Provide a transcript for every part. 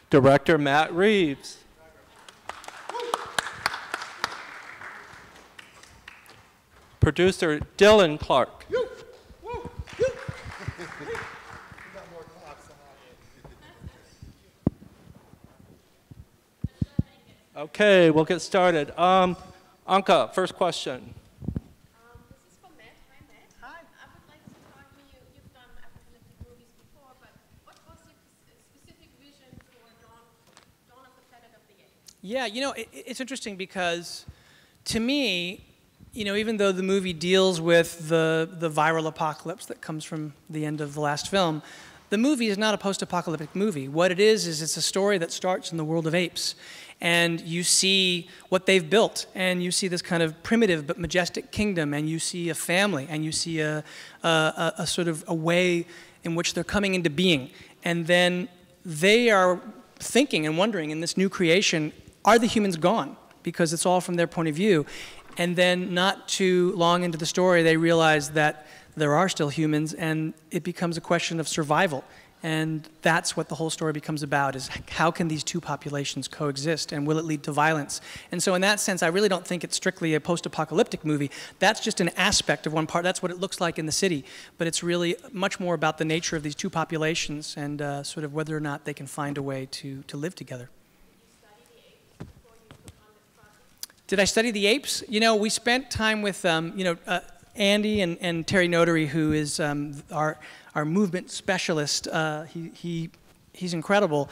Director Matt Reeves. Producer Dylan Clark. Okay, we'll get started. Anka, first question. This is for Matt. Hi, Matt. Hi. I would like to talk to you. You've done apocalyptic movies before, but what was your specific vision for Dawn of the Planet of the Apes? Yeah, it's interesting because to me, even though the movie deals with the viral apocalypse that comes from the end of the last film, the movie is not a post-apocalyptic movie. What it is it's a story that starts in the world of apes. And you see what they've built, and you see this kind of primitive but majestic kingdom, and you see a family, and you see a sort of a way in which they're coming into being. And then they are thinking and wondering in this new creation, are the humans gone? Because it's all from their point of view. And then not too long into the story, they realize that there are still humans, and it becomes a question of survival. And that's what the whole story becomes about, is how can these two populations coexist, and will it lead to violence? And so in that sense, I really don't think it's strictly a post-apocalyptic movie. That's just an aspect of one part. That's what it looks like in the city. But it's really much more about the nature of these two populations and sort of whether or not they can find a way to live together. Did I study the apes? We spent time with, Andy and Terry Notary, who is our movement specialist. He's incredible.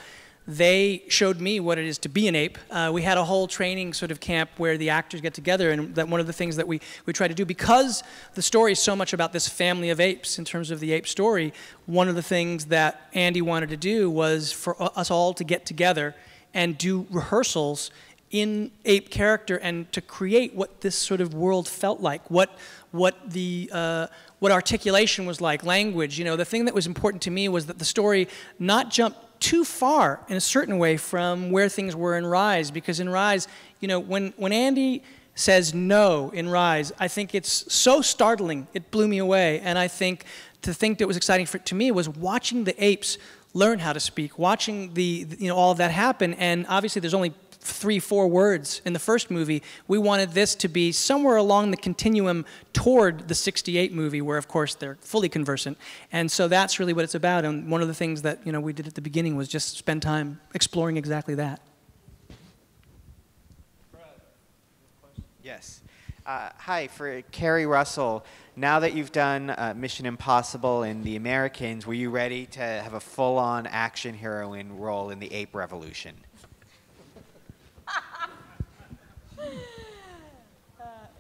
They showed me what it is to be an ape. We had a whole training sort of camp where the actors get together, and that one of the things that we try to do, because the story is so much about this family of apes in terms of the ape story, one of the things that Andy wanted to do was for us all to get together and do rehearsals in ape character and to create what this sort of world felt like, what articulation was like, language. The thing that was important to me was that the story not jump too far in a certain way from where things were in Rise, because in Rise, when Andy says no in Rise, I think it's so startling, it blew me away. And I think the thing that was exciting to me was watching the apes learn how to speak, watching all of that happen. And obviously there's only 3-4 words in the first movie. We wanted this to be somewhere along the continuum toward the '68 movie, where of course they're fully conversant. And so that's really what it's about. And one of the things that we did at the beginning was just spend time exploring exactly that. Yes. Hi, for Carrie Russell. Now that you've done Mission Impossible and The Americans, were you ready to have a full-on action heroine role in the Ape Revolution?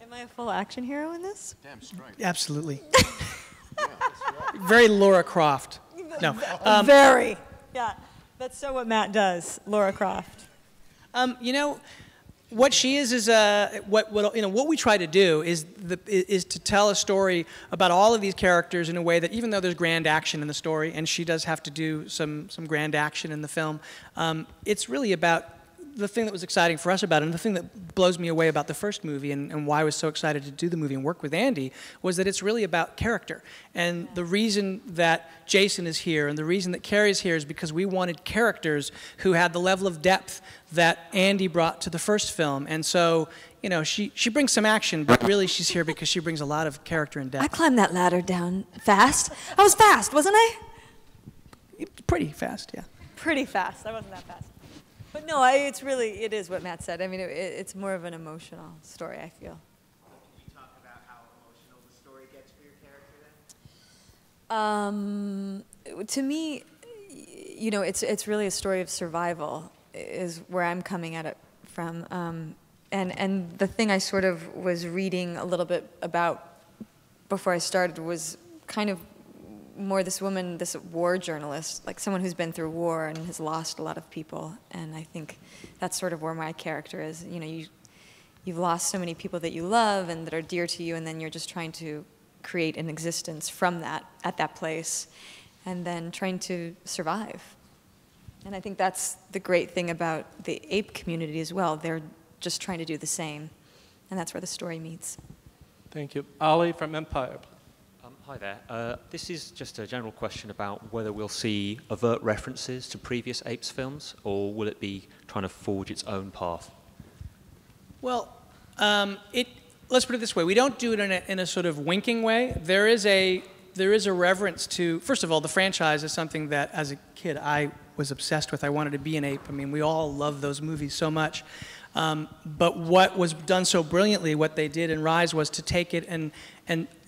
Am I a full action hero in this? Damn straight. Absolutely. Yeah, that's right. Very Laura Croft. No. Very. Yeah. That's so what Matt does, Laura Croft. What she is what we try to do is to tell a story about all of these characters in a way that, even though there's grand action in the story, and she does have to do some grand action in the film, it's really about the thing that was exciting for us about it, and the thing that blows me away about the first movie, and why I was so excited to do the movie and work with Andy, was that it's really about character. And the reason that Jason is here and the reason that Carrie's here is because we wanted characters who had the level of depth that Andy brought to the first film. And so, she brings some action, but really she's here because she brings a lot of character and depth. I climbed that ladder down fast. I was fast, wasn't I? Pretty fast, yeah. Pretty fast. I wasn't that fast. But no, it is what Matt said. I mean, it's more of an emotional story, I feel. Can you talk about how emotional the story gets for your character then? To me, it's really a story of survival, is where I'm coming at it from. And the thing I sort of was reading a little bit about before I started was kind of more this woman, this war journalist, like someone who's been through war and has lost a lot of people. And I think that's sort of where my character is. You've lost so many people that you love and that are dear to you, and then you're just trying to create an existence from that, at that place, and then trying to survive. And I think that's the great thing about the ape community as well. They're just trying to do the same. And that's where the story meets. Thank you. Ali from Empire. Hi there. This is just a general question about whether we'll see overt references to previous Apes films, or will it be trying to forge its own path? Well, let's put it this way. We don't do it in a sort of winking way. There is a reverence to, first of all, the franchise is something that, as a kid, I was obsessed with. I wanted to be an ape. I mean, we all love those movies so much. But what was done so brilliantly, what they did in Rise, was to take it and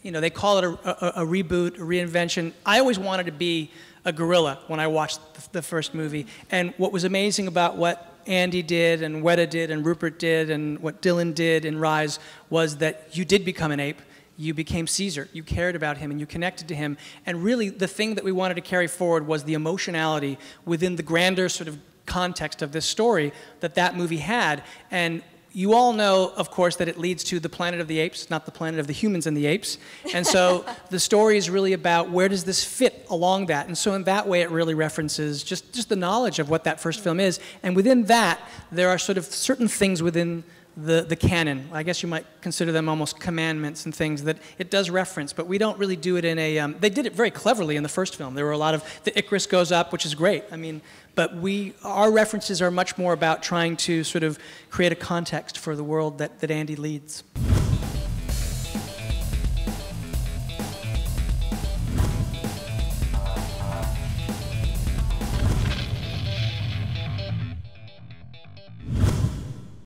you know, they call it a reboot, a reinvention. I always wanted to be a gorilla when I watched the first movie. And what was amazing about what Andy did and Weta did and Rupert did and what Dylan did in Rise was that you did become an ape. You became Caesar. You cared about him and you connected to him. And really the thing that we wanted to carry forward was the emotionality within the grander sort of context of this story that movie had. And you all know, of course, that it leads to the Planet of the Apes, not the planet of the humans and the apes. And so the story is really about where does this fit along that. And so in that way, it really references just the knowledge of what that first film is. And within that, there are sort of certain things within the canon. I guess you might consider them almost commandments and things that it does reference, but we don't really do it in a, they did it very cleverly in the first film. There were a lot of, the Icarus goes up, which is great. I mean, but our references are much more about trying to sort of create a context for the world that Andy leads.